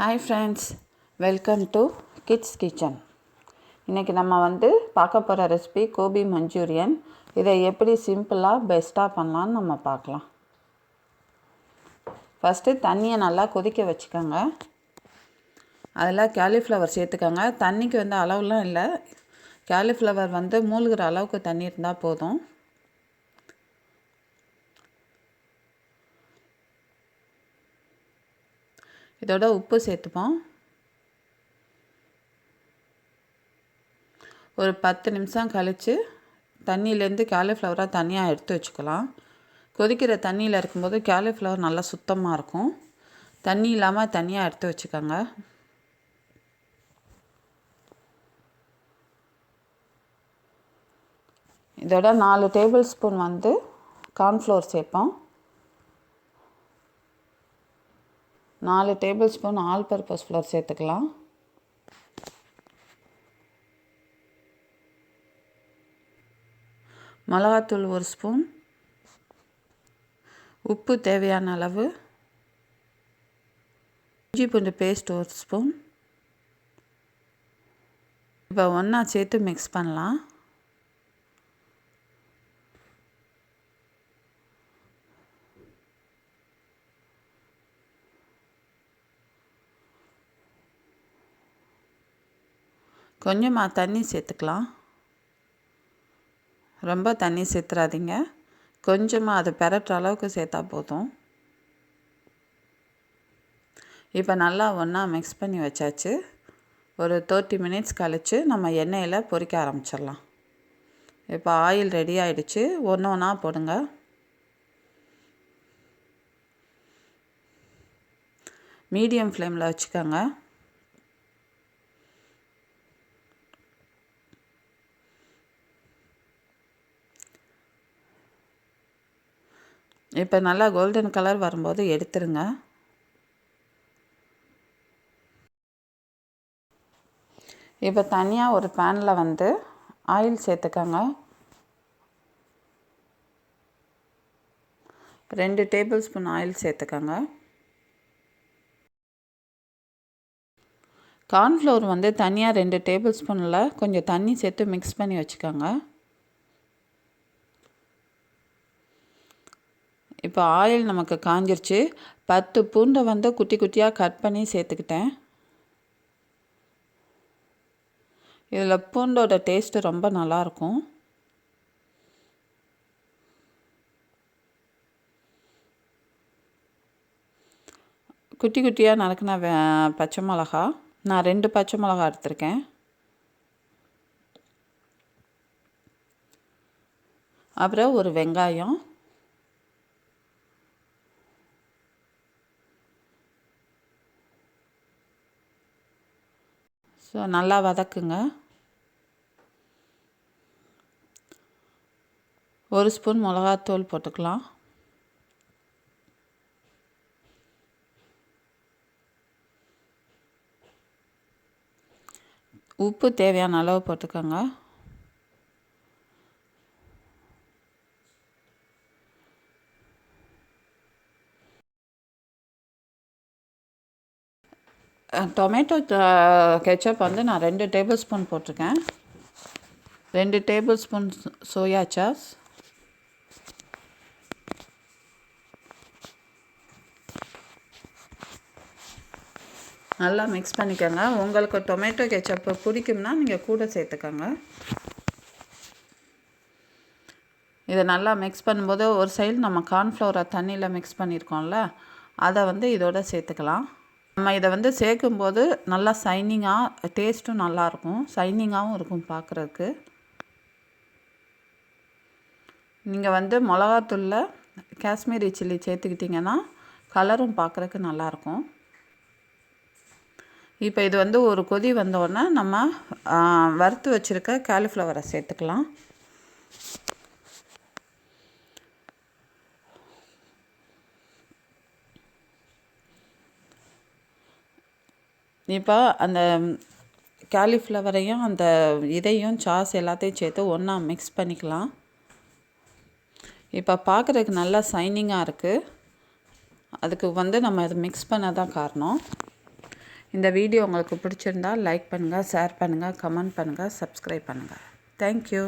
Hi friends, welcome to Kids Kitchen. இன்றைக்கி நம்ம பார்க்க போகிற ரெசிபி கோபி மஞ்சூரியன். இதை எப்படி சிம்பிளாக பெஸ்ட்டாக பண்ணலான்னு நம்ம பார்க்கலாம். ஃபஸ்ட்டு தண்ணியை நல்லா கொதிக்க வச்சுக்கோங்க. அதில் காலிஃப்ளவர் சேர்த்துக்கோங்க. தண்ணிக்கு அளவுலாம் இல்லை, காலிஃப்ளவர் மூழ்கிற அளவுக்கு தண்ணி இருந்தால் போதும். இதோட உப்பு சேர்த்துப்போம். ஒரு 10 நிமிஷம் கழித்து தண்ணியிலேருந்து காலிஃப்ளவராக தனியாக எடுத்து வச்சுக்கலாம். கொதிக்கிற தண்ணியில் இருக்கும்போது காலிஃப்ளவர் நல்லா சுத்தமாக இருக்கும். தண்ணி இல்லாமல் தனியாக எடுத்து வச்சுக்கோங்க. இதோட 4 டேபிள் ஸ்பூன் கார்ன்ஃப்ளவர் சேர்ப்போம். 4 table spoon all purpose floor சேர்த்துக்கலாம். மிளகாத்தூள் 1 ஸ்பூன், உப்பு தேவையான அளவு, இஞ்சி பூண்டு பேஸ்ட் 1 ஸ்பூன். இப்போ ஒன்றா சேர்த்து மிக்ஸ் பண்ணலாம். கொஞ்சமாக தண்ணி சேர்த்துக்கலாம். ரொம்ப தண்ணி சேர்த்துறாதீங்க, கொஞ்சமாக அது பெரட்டுற அளவுக்கு சேர்த்தா போதும். இப்போ நல்லா ஒன்றா மிக்ஸ் பண்ணி வச்சாச்சு. ஒரு 30 மினிட்ஸ் கழித்து நம்ம எண்ணெயில் பொரிக்க ஆரம்பிச்சிடலாம். இப்போ ஆயில் ரெடி ஆகிடுச்சு. ஒன்று ஒன்றா போடுங்க. மீடியம் ஃப்ளேமில் வச்சுக்கோங்க. இப்போ நல்லா கோல்டன் கலர் வரும்போது எடுத்துருங்க. இப்போ தனியாக ஒரு பேனில் ஆயில் சேர்த்துக்கோங்க. 2 டேபிள் ஸ்பூன் ஆயில் சேர்த்துக்கோங்க. கார்ன்ஃப்ளவர் தனியாக 2 டேபிள் ஸ்பூனில் கொஞ்சம் தண்ணி சேர்த்து மிக்ஸ் பண்ணி வச்சுக்கோங்க. இப்போ ஆயில் நமக்கு காஞ்சிருச்சு. 10 பூண்டை குட்டி குட்டியாக கட் பண்ணி சேர்த்துக்கிட்டேன். இதில் பூண்டோட டேஸ்ட்டு ரொம்ப நல்லாயிருக்கும். குட்டி குட்டியாக நறுக்கின பச்சை மிளகா, நான் 2 பச்சை மிளகா எடுத்திருக்கேன். அப்புறம் ஒரு வெங்காயம், ஸோ நல்லா வதக்குங்க. 1 ஸ்பூன் மிளகாத்தூள் போட்டுக்கலாம். உப்பு தேவையான அளவு போட்டுக்கோங்க. டொமேட்டோ கெச்சப் நான் 2 டேபிள் ஸ்பூன் போட்டிருக்கேன். 2 டேபிள் ஸ்பூன் சோயா சாஸ், நல்லா மிக்ஸ் பண்ணிக்கோங்க. உங்களுக்கு டொமேட்டோ கெச்சப் பிடிக்கும்னா நீங்கள் கூட சேர்த்துக்கோங்க. இதை நல்லா மிக்ஸ் பண்ணும்போது ஒரு சைடு நம்ம கார்ன்ஃப்ளவரை தண்ணியில் மிக்ஸ் பண்ணியிருக்கோம்ல, அதை இதோட சேர்த்துக்கலாம். நம்ம இதை சேர்க்கும்போது நல்லா சைனிங்காக, டேஸ்ட்டும் நல்லாயிருக்கும், சைனிங்காகவும் இருக்கும் பார்க்குறதுக்கு. நீங்கள் மிளகாத்தூளில் காஷ்மீரி சில்லி சேர்த்துக்கிட்டிங்கன்னா கலரும் பார்க்குறதுக்கு நல்லாயிருக்கும். இப்போ இது ஒரு கொதி வந்தோடனே நம்ம வறுத்து வச்சுருக்க காலிஃப்ளவரை சேர்த்துக்கலாம். இப்போ அந்த காலிஃப்ளவரையும் அந்த இதையும் சாஸ் எல்லாத்தையும் சேர்த்து ஒன்றா மிக்ஸ் பண்ணிக்கலாம். இப்போ பார்க்குறதுக்கு நல்லா சைனிங்காக இருக்குது. அதுக்கு நம்ம இதை மிக்ஸ் பண்ண தான் காரணம். இந்த வீடியோ உங்களுக்கு பிடிச்சிருந்தால் லைக் பண்ணுங்கள், ஷேர் பண்ணுங்கள், கமெண்ட் பண்ணுங்கள், சப்ஸ்கிரைப் பண்ணுங்கள். தேங்க்யூ.